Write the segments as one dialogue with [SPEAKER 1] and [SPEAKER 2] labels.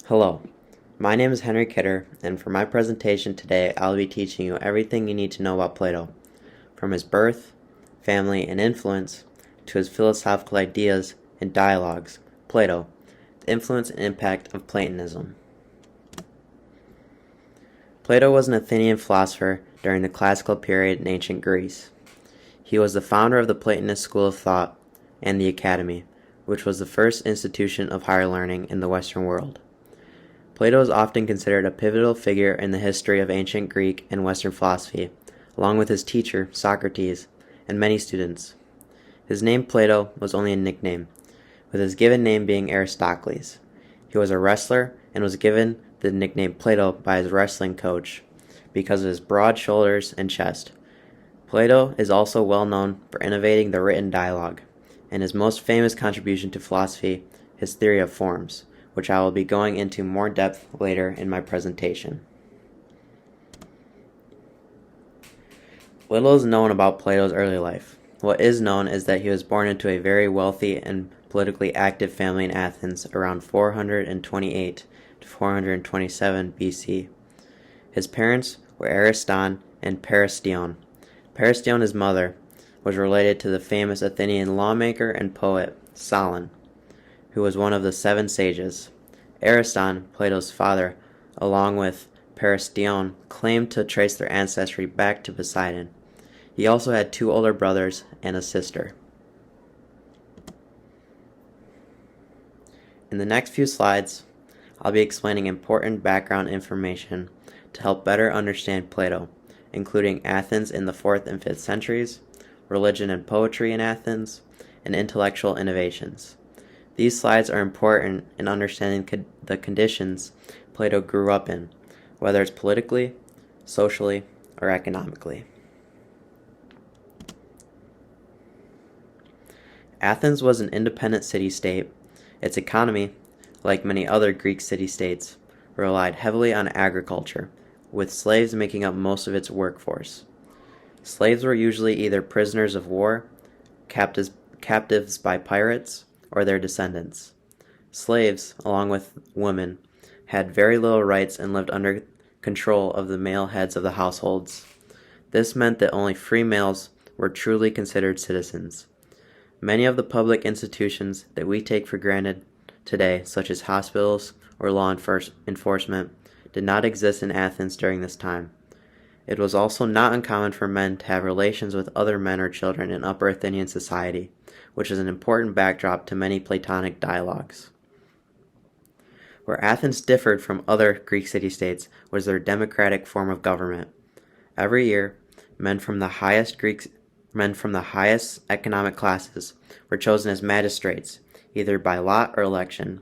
[SPEAKER 1] Hello, my name is Henry Kidder, and for my presentation today, I'll be teaching you everything you need to know about Plato, from his birth, family, and influence, to his philosophical ideas and dialogues. Plato, the influence and impact of Platonism. Plato was an Athenian philosopher during the classical period in ancient Greece. He was the founder of the Platonist school of thought and the Academy, which was the first institution of higher learning in the Western world. Plato is often considered a pivotal figure in the history of ancient Greek and Western philosophy, along with his teacher, Socrates, and many students. His name Plato was only a nickname, with his given name being Aristocles. He was a wrestler and was given the nickname Plato by his wrestling coach because of his broad shoulders and chest. Plato is also well known for innovating the written dialogue, and his most famous contribution to philosophy, his theory of forms, which I will be going into more depth later in my presentation. Little is known about Plato's early life. What is known is that he was born into a very wealthy and politically active family in Athens around 428 to 427 BC. His parents were Ariston and Peristion. Peristion, his mother, was related to the famous Athenian lawmaker and poet Solon, who was one of the seven sages. Ariston, Plato's father, along with Peristion, claimed to trace their ancestry back to Poseidon. He also had two older brothers and a sister. In the next few slides, I'll be explaining important background information to help better understand Plato, including Athens in the 4th and 5th centuries, religion and poetry in Athens, and intellectual innovations. These slides are important in understanding the conditions Plato grew up in, whether it's politically, socially, or economically. Athens was an independent city-state. Its economy, like many other Greek city-states, relied heavily on agriculture, with slaves making up most of its workforce. Slaves were usually either prisoners of war, captives by pirates, or their descendants. Slaves, along with women, had very little rights and lived under control of the male heads of the households. This meant that only free males were truly considered citizens. Many of the public institutions that we take for granted today, such as hospitals or law enforcement, did not exist in Athens during this time. It was also not uncommon for men to have relations with other men or children in Upper Athenian society, which is an important backdrop to many Platonic dialogues. Where Athens differed from other Greek city-states was their democratic form of government. Every year, men from the highest economic classes were chosen as magistrates, either by lot or election.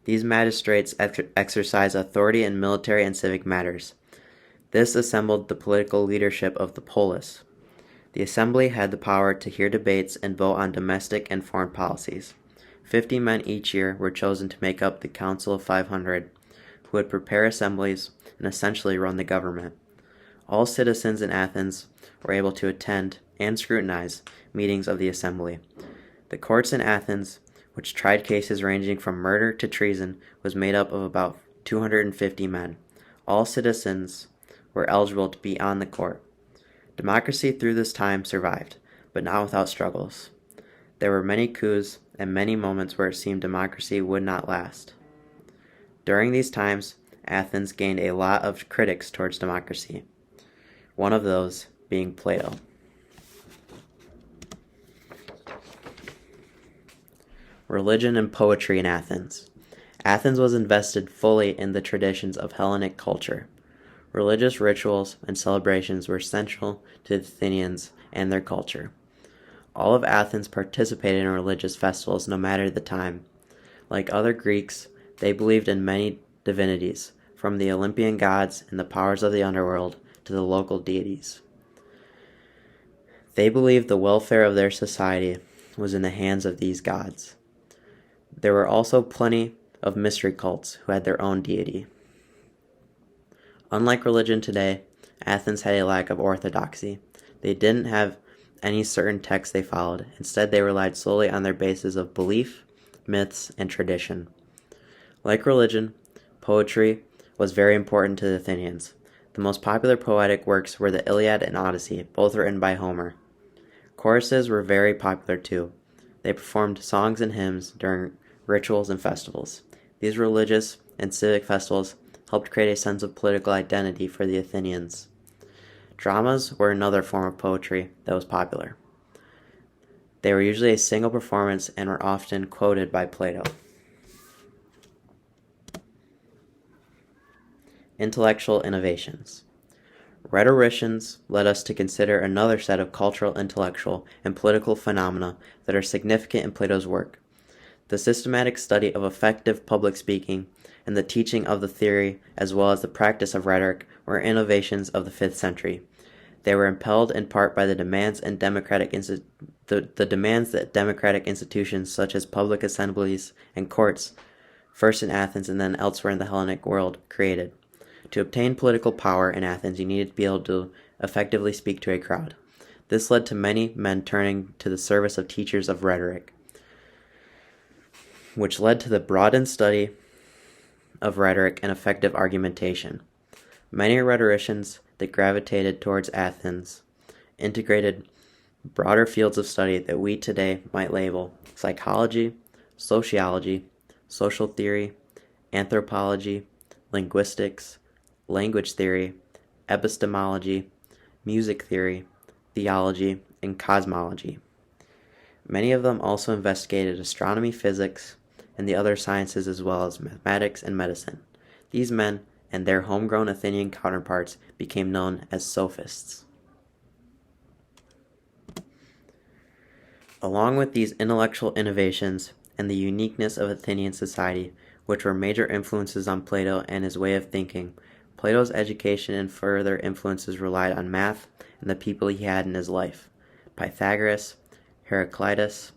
[SPEAKER 1] These magistrates exercise authority in military and civic matters. This assembled the political leadership of the polis. The assembly had the power to hear debates and vote on domestic and foreign policies. 50 men each year were chosen to make up the Council of 500, who would prepare assemblies and essentially run the government. All citizens in Athens were able to attend and scrutinize meetings of the assembly. The courts in Athens, which tried cases ranging from murder to treason, was made up of about 250 men. All citizens were eligible to be on the court. Democracy through this time survived, but not without struggles. There were many coups and many moments where it seemed democracy would not last. During these times, Athens gained a lot of critics towards democracy, one of those being Plato. Religion and poetry in Athens. Athens was invested fully in the traditions of Hellenic culture. Religious rituals and celebrations were central to the Athenians and their culture. All of Athens participated in religious festivals no matter the time. Like other Greeks, they believed in many divinities, from the Olympian gods and the powers of the underworld to the local deities. They believed the welfare of their society was in the hands of these gods. There were also plenty of mystery cults who had their own deity. Unlike religion today, Athens had a lack of orthodoxy. They didn't have any certain text they followed. Instead, they relied solely on their basis of belief, myths, and tradition. Like religion, poetry was very important to the Athenians. The most popular poetic works were the Iliad and Odyssey, both written by Homer. Choruses were very popular too. They performed songs and hymns during rituals and festivals. These religious and civic festivals helped create a sense of political identity for the Athenians. Dramas were another form of poetry that was popular. They were usually a single performance and were often quoted by Plato. Intellectual innovations. Rhetoricians led us to consider another set of cultural, intellectual, and political phenomena that are significant in Plato's work. The systematic study of effective public speaking and the teaching of the theory as well as the practice of rhetoric were innovations of the 5th century. They were impelled in part by the demands that democratic institutions such as public assemblies and courts, first in Athens and then elsewhere in the Hellenic world, created. To obtain political power in Athens, you needed to be able to effectively speak to a crowd. This led to many men turning to the service of teachers of rhetoric, which led to the broadened study of rhetoric and effective argumentation. Many rhetoricians that gravitated towards Athens integrated broader fields of study that we today might label psychology, sociology, social theory, anthropology, linguistics, language theory, epistemology, music theory, theology, and cosmology. Many of them also investigated astronomy, physics, and the other sciences as well as mathematics and medicine. These men and their homegrown Athenian counterparts became known as sophists. Along with these intellectual innovations and the uniqueness of Athenian society, which were major influences on Plato and his way of thinking, Plato's education and further influences relied on math and the people he had in his life: Pythagoras, Heraclitus,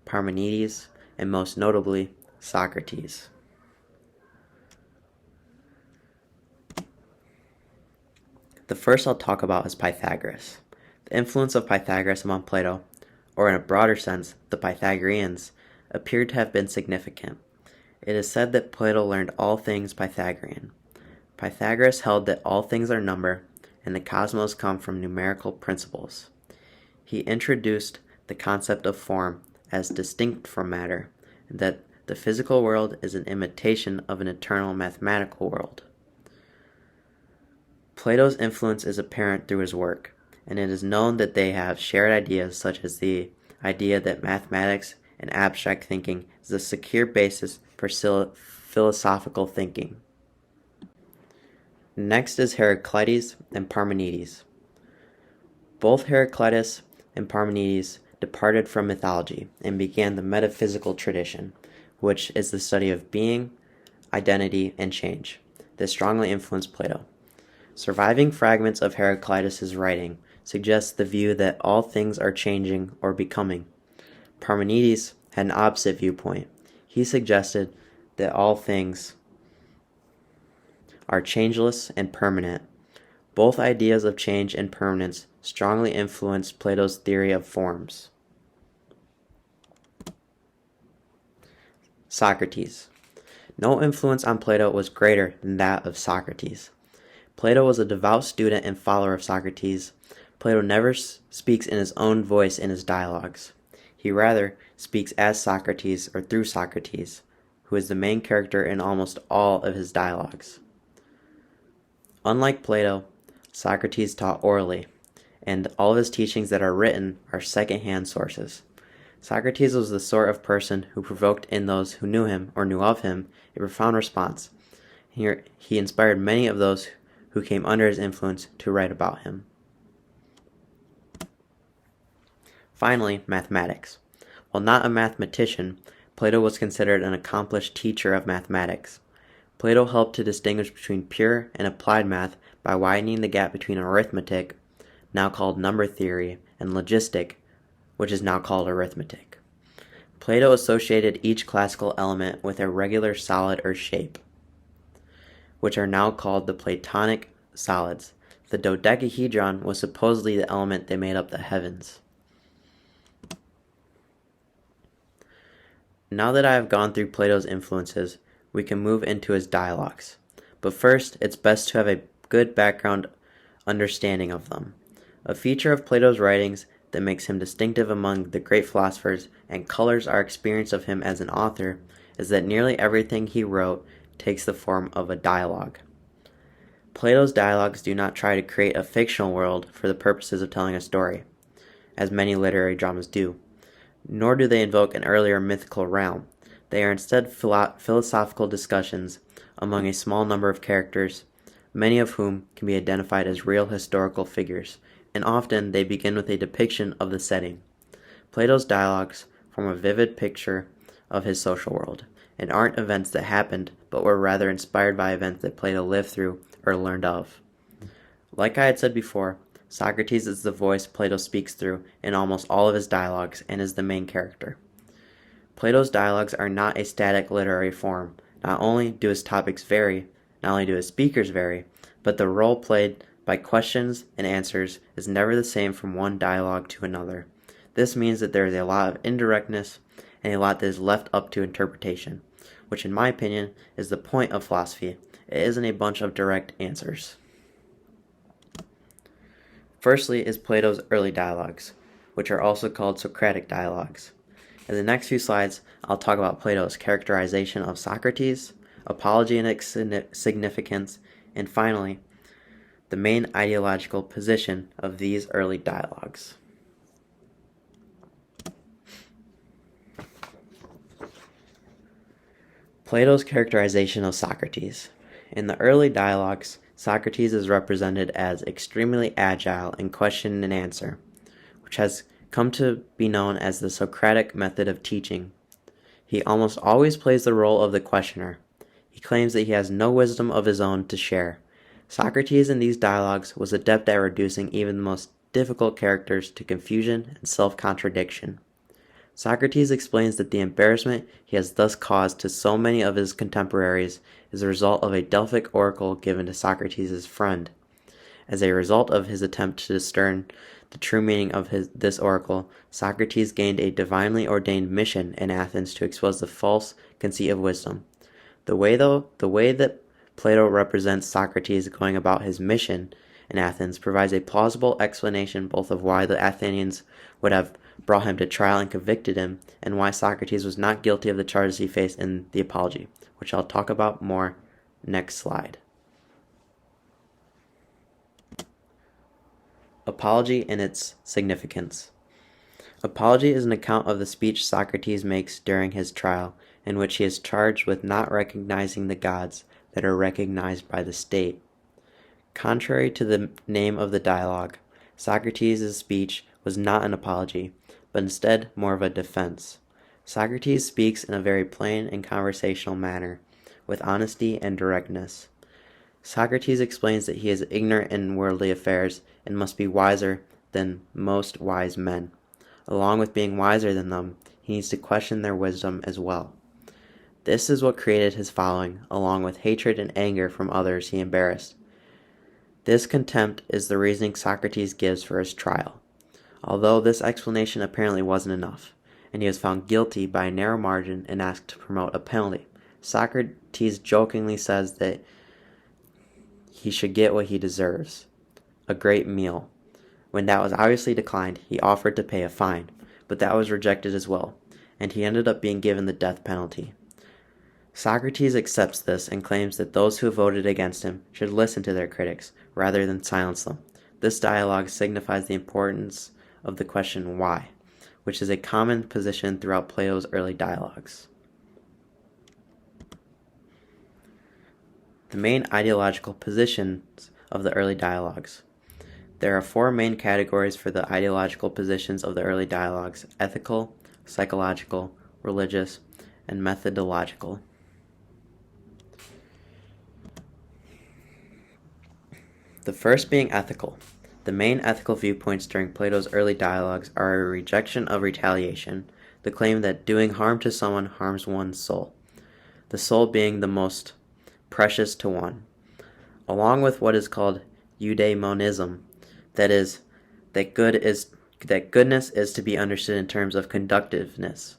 [SPEAKER 1] Parmenides, and most notably, Socrates. The first I'll talk about is Pythagoras. The influence of Pythagoras among Plato, or in a broader sense, the Pythagoreans, appeared to have been significant. It is said that Plato learned all things Pythagorean. Pythagoras held that all things are number, and the cosmos come from numerical principles. He introduced the concept of form as distinct from matter, and that the physical world is an imitation of an eternal mathematical world. Plato's influence is apparent through his work, and it is known that they have shared ideas such as the idea that mathematics and abstract thinking is a secure basis for philosophical thinking. Next is Heraclitus and Parmenides. Both Heraclitus and Parmenides departed from mythology and began the metaphysical tradition, which is the study of being, identity, and change, that strongly influenced Plato. Surviving fragments of Heraclitus's writing suggest the view that all things are changing or becoming. Parmenides had an opposite viewpoint. He suggested that all things are changeless and permanent. Both ideas of change and permanence strongly influenced Plato's theory of forms. Socrates. No influence on Plato was greater than that of Socrates. Plato was a devout student and follower of Socrates. Plato never speaks in his own voice in his dialogues. He rather speaks as Socrates or through Socrates, who is the main character in almost all of his dialogues. Unlike Plato, Socrates taught orally, and all of his teachings that are written are second-hand sources. Socrates was the sort of person who provoked in those who knew him or knew of him a profound response. He inspired many of those who came under his influence to write about him. Finally, mathematics. While not a mathematician, Plato was considered an accomplished teacher of mathematics. Plato helped to distinguish between pure and applied math by widening the gap between arithmetic, now called number theory, and logistic, which is now called arithmetic. Plato associated each classical element with a regular solid or shape, which are now called the Platonic solids. The dodecahedron was supposedly the element that made up the heavens. Now that I have gone through Plato's influences, we can move into his dialogues. But first, it's best to have a good background understanding of them. A feature of Plato's writings that makes him distinctive among the great philosophers and colors our experience of him as an author is that nearly everything he wrote takes the form of a dialogue. Plato's dialogues do not try to create a fictional world for the purposes of telling a story, as many literary dramas do, nor do they invoke an earlier mythical realm. They are instead philosophical discussions among a small number of characters, many of whom can be identified as real historical figures, and often they begin with a depiction of the setting. Plato's dialogues form a vivid picture of his social world, and aren't events that happened, but were rather inspired by events that Plato lived through or learned of. Like I had said before, Socrates is the voice Plato speaks through in almost all of his dialogues and is the main character. Plato's dialogues are not a static literary form. Not only do his topics vary, not only do his speakers vary, but the role played by questions and answers is never the same from one dialogue to another. This means that there is a lot of indirectness and a lot that is left up to interpretation, which in my opinion is the point of philosophy. It isn't a bunch of direct answers. Firstly is Plato's early dialogues, which are also called Socratic dialogues. In the next few slides, I'll talk about Plato's characterization of Socrates, apology and its significance, and finally, the main ideological position of these early dialogues. Plato's characterization of Socrates. In the early dialogues, Socrates is represented as extremely agile in question and answer, which has come to be known as the Socratic method of teaching. He almost always plays the role of the questioner. He claims that he has no wisdom of his own to share. Socrates in these dialogues was adept at reducing even the most difficult characters to confusion and self-contradiction. Socrates explains that the embarrassment he has thus caused to so many of his contemporaries is a result of a Delphic oracle given to Socrates' friend. As a result of his attempt to discern the true meaning of this oracle, Socrates gained a divinely ordained mission in Athens to expose the false conceit of wisdom. The way that Plato represents Socrates going about his mission in Athens provides a plausible explanation both of why the Athenians would have brought him to trial and convicted him, and why Socrates was not guilty of the charges he faced in the Apology, which I'll talk about more next slide. Apology and its significance. Apology is an account of the speech Socrates makes during his trial, in which he is charged with not recognizing the gods that are recognized by the state. Contrary to the name of the dialogue, Socrates' speech was not an apology, but instead more of a defense. Socrates speaks in a very plain and conversational manner, with honesty and directness. Socrates explains that he is ignorant in worldly affairs and must be wiser than most wise men. Along with being wiser than them, he needs to question their wisdom as well. This is what created his following, along with hatred and anger from others he embarrassed. This contempt is the reasoning Socrates gives for his trial, although this explanation apparently wasn't enough, and he was found guilty by a narrow margin and asked to promote a penalty. Socrates jokingly says that he should get what he deserves, a great meal. When that was obviously declined, he offered to pay a fine, but that was rejected as well, and he ended up being given the death penalty. Socrates accepts this and claims that those who voted against him should listen to their critics rather than silence them. This dialogue signifies the importance of the question why, which is a common position throughout Plato's early dialogues. The main ideological positions of the early dialogues. There are four main categories for the ideological positions of the early dialogues: ethical, psychological, religious, and methodological. The first being ethical. The main ethical viewpoints during Plato's early dialogues are a rejection of retaliation, the claim that doing harm to someone harms one's soul, the soul being the most precious to one, along with what is called eudaimonism, that is, that goodness is to be understood in terms of conductiveness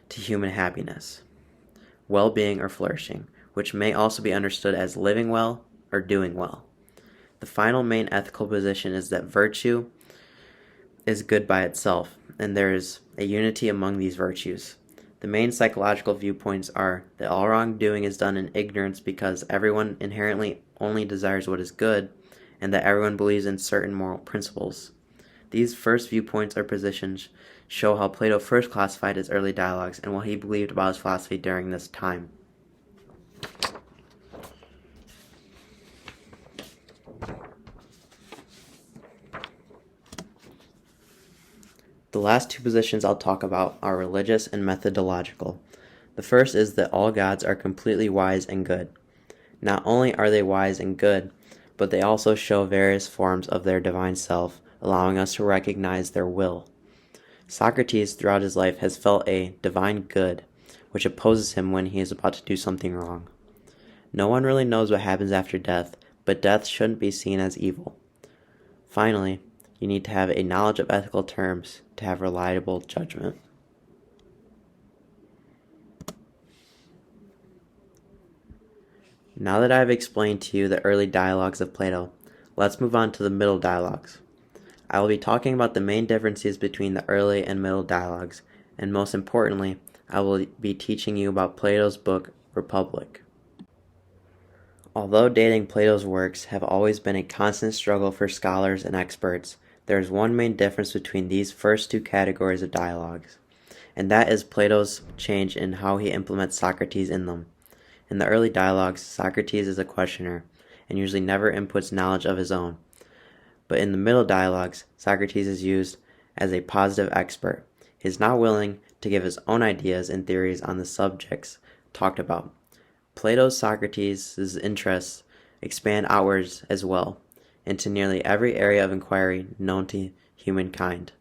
[SPEAKER 1] to human happiness, well-being, or flourishing, which may also be understood as living well or doing well. The final main ethical position is that virtue is good by itself, and there is a unity among these virtues. The main psychological viewpoints are that all wrongdoing is done in ignorance because everyone inherently only desires what is good, and that everyone believes in certain moral principles. These first viewpoints or positions show how Plato first classified his early dialogues and what he believed about his philosophy during this time. The last two positions I'll talk about are religious and methodological. The first is that all gods are completely wise and good. Not only are they wise and good, but they also show various forms of their divine self, allowing us to recognize their will. Socrates, throughout his life, has felt a divine good, which opposes him when he is about to do something wrong. No one really knows what happens after death, but death shouldn't be seen as evil. Finally, you need to have a knowledge of ethical terms to have reliable judgment. Now that I have explained to you the early dialogues of Plato, let's move on to the middle dialogues. I will be talking about the main differences between the early and middle dialogues, and most importantly, I will be teaching you about Plato's book, Republic. Although dating Plato's works have always been a constant struggle for scholars and experts, there is one main difference between these first two categories of dialogues, and that is Plato's change in how he implements Socrates in them. In the early dialogues, Socrates is a questioner, and usually never inputs knowledge of his own. But in the middle dialogues, Socrates is used as a positive expert. He is not willing to give his own ideas and theories on the subjects talked about. Plato's Socrates' interests expand outwards as well, into nearly every area of inquiry known to humankind.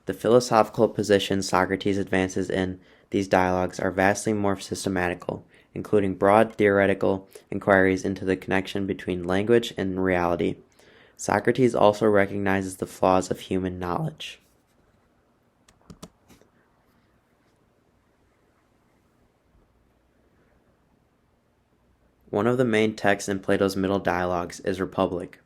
[SPEAKER 1] The philosophical positions Socrates advances in these dialogues are vastly more systematical, including broad theoretical inquiries into the connection between language and reality. Socrates also recognizes the flaws of human knowledge. One of the main texts in Plato's middle dialogues is Republic.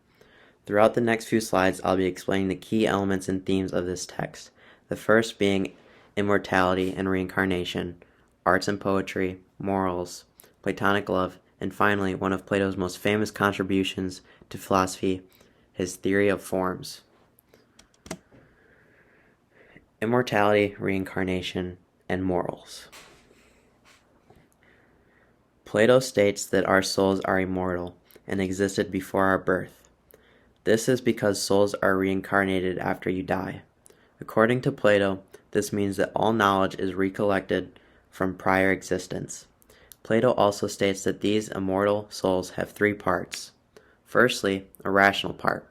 [SPEAKER 1] Throughout the next few slides, I'll be explaining the key elements and themes of this text, the first being immortality and reincarnation, arts and poetry, morals, Platonic love, and finally, one of Plato's most famous contributions to philosophy, his theory of forms. Immortality, reincarnation, and morals. Plato states that our souls are immortal and existed before our birth. This is because souls are reincarnated after you die. According to Plato, this means that all knowledge is recollected from prior existence. Plato also states that these immortal souls have three parts. Firstly, a rational part.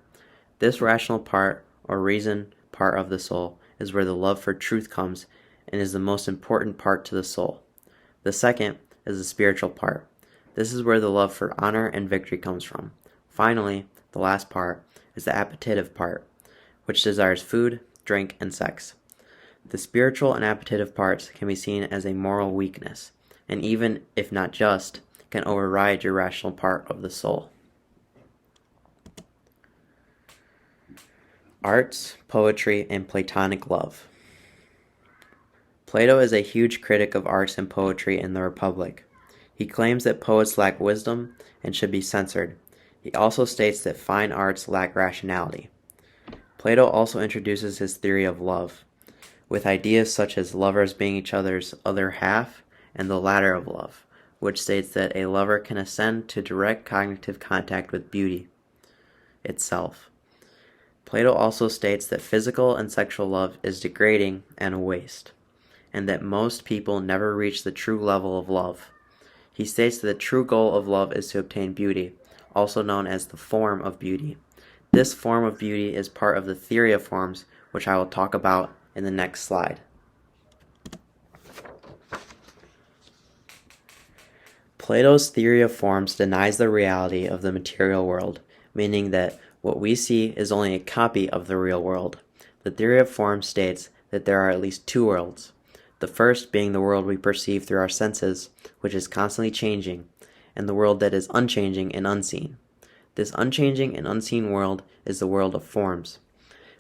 [SPEAKER 1] This rational part, or reason part of the soul, is where the love for truth comes and is the most important part to the soul. The second is the spiritual part. This is where the love for honor and victory comes from. Finally, the last part is the appetitive part, which desires food, drink, and sex. The spiritual and appetitive parts can be seen as a moral weakness, and even if not just, can override your rational part of the soul. Arts, poetry, and Platonic love. Plato is a huge critic of arts and poetry in the Republic. He claims that poets lack wisdom and should be censored. He also states that fine arts lack rationality. Plato also introduces his theory of love, with ideas such as lovers being each other's other half and the ladder of love, which states that a lover can ascend to direct cognitive contact with beauty itself. Plato also states that physical and sexual love is degrading and a waste, and that most people never reach the true level of love. He states that the true goal of love is to obtain beauty, also known as the form of beauty. This form of beauty is part of the theory of forms, which I will talk about in the next slide. Plato's theory of forms denies the reality of the material world, meaning that what we see is only a copy of the real world. The theory of forms states that there are at least two worlds, the first being the world we perceive through our senses, which is constantly changing, and the world that is unchanging and unseen. This unchanging and unseen world is the world of forms.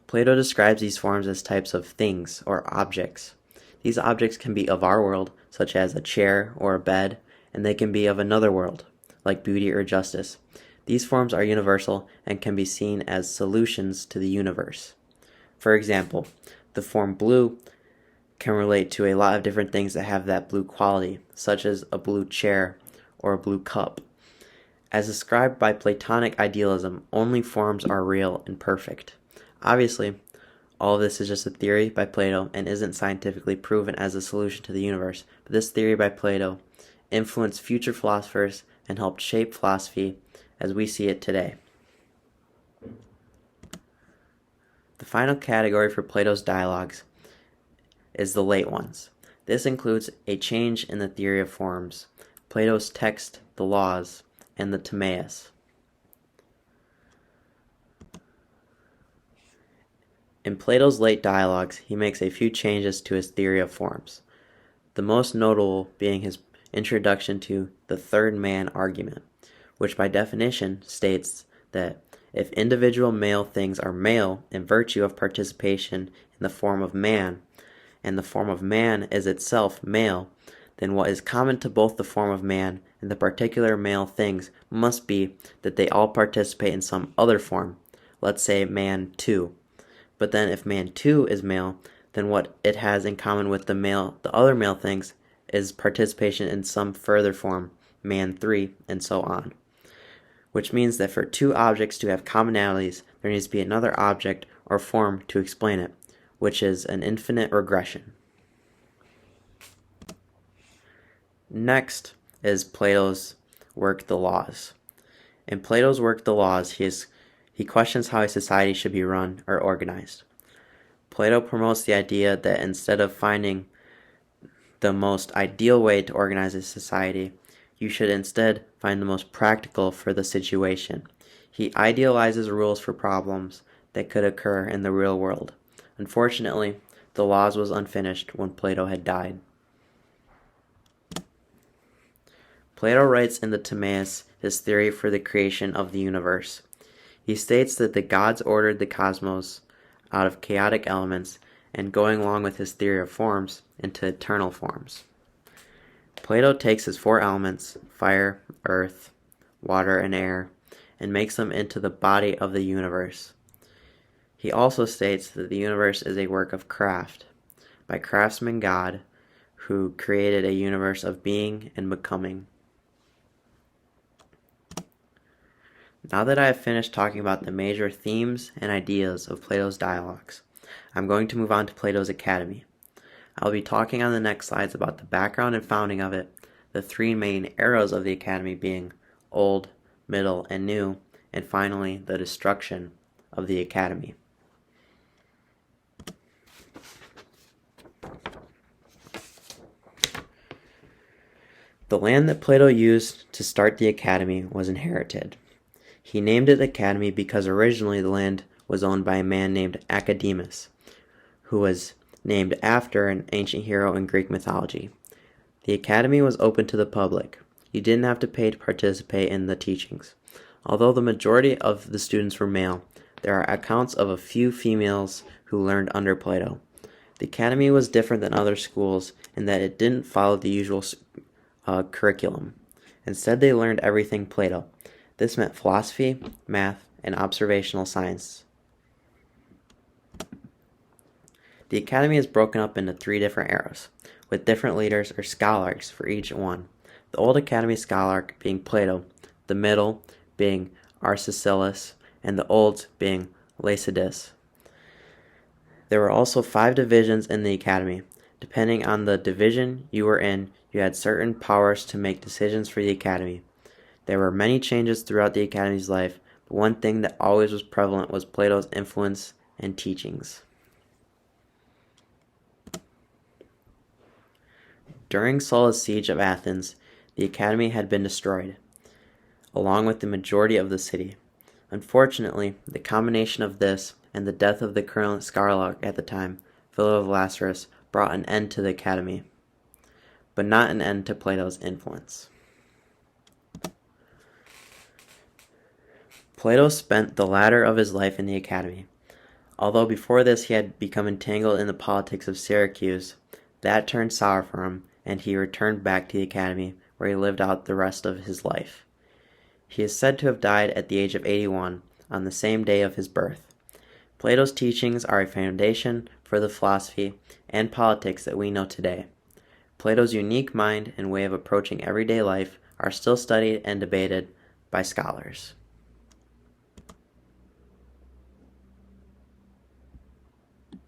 [SPEAKER 1] Plato describes these forms as types of things or objects. These objects can be of our world, such as a chair or a bed, and they can be of another world, like beauty or justice. These forms are universal and can be seen as solutions to the universe. For example, the form blue can relate to a lot of different things that have that blue quality, such as a blue chair or a blue cup. As described by Platonic idealism, only forms are real and perfect. Obviously, all of this is just a theory by Plato and isn't scientifically proven as a solution to the universe, but this theory by Plato influenced future philosophers and helped shape philosophy as we see it today. The final category for Plato's dialogues is the late ones. This includes a change in the theory of forms, Plato's text, the Laws, and the Timaeus. In Plato's late dialogues, he makes a few changes to his theory of forms, the most notable being his introduction to the third man argument, which by definition states that if individual male things are male in virtue of participation in the form of man, and the form of man is itself male, then what is common to both the form of man and the particular male things must be that they all participate in some other form, let's say man too. But then if man too is male, then what it has in common with the other male things is participation in some further form, man 3, and so on. Which means that for two objects to have commonalities, there needs to be another object or form to explain it, which is an infinite regression. Next is Plato's work, The Laws. In Plato's work, The Laws, he questions how a society should be run or organized. Plato promotes the idea that instead of finding the most ideal way to organize a society, you should instead find the most practical for the situation. He idealizes rules for problems that could occur in the real world. Unfortunately, The Laws was unfinished when Plato had died. Plato writes in the Timaeus his theory for the creation of the universe. He states that the gods ordered the cosmos out of chaotic elements and, going along with his theory of forms, into eternal forms. Plato takes his four elements, fire, earth, water, and air, and makes them into the body of the universe. He also states that the universe is a work of craft, by craftsman God, who created a universe of being and becoming. Now that I have finished talking about the major themes and ideas of Plato's dialogues, I'm going to move on to Plato's Academy. I'll be talking on the next slides about the background and founding of it, the three main eras of the Academy being Old, Middle, and New, and finally the destruction of the Academy. The land that Plato used to start the Academy was inherited. He named it Academy because originally the land was owned by a man named Academus, who was named after an ancient hero in Greek mythology. The Academy was open to the public. You didn't have to pay to participate in the teachings. Although the majority of the students were male, there are accounts of a few females who learned under Plato. The Academy was different than other schools in that it didn't follow the usual curriculum. Instead, they learned everything Plato. This meant philosophy, math, and observational science. The Academy is broken up into three different eras, with different leaders or scholarchs for each one. The Old Academy scholarch being Plato, the Middle being Arcesilaus, and the Old being Lycidas. There were also 5 divisions in the Academy. Depending on the division you were in, you had certain powers to make decisions for the Academy. There were many changes throughout the Academy's life, but one thing that always was prevalent was Plato's influence and teachings. During Sulla's siege of Athens, the Academy had been destroyed, along with the majority of the city. Unfortunately, the combination of this and the death of the current scholar at the time, Philolaus, brought an end to the Academy, but not an end to Plato's influence. Plato spent the latter of his life in the academy. Although before this he had become entangled in the politics of Syracuse, that turned sour for him, and he returned back to the academy, where he lived out the rest of his life. He is said to have died at the age of 81, on the same day of his birth. Plato's teachings are a foundation for the philosophy and politics that we know today. Plato's unique mind and way of approaching everyday life are still studied and debated by scholars.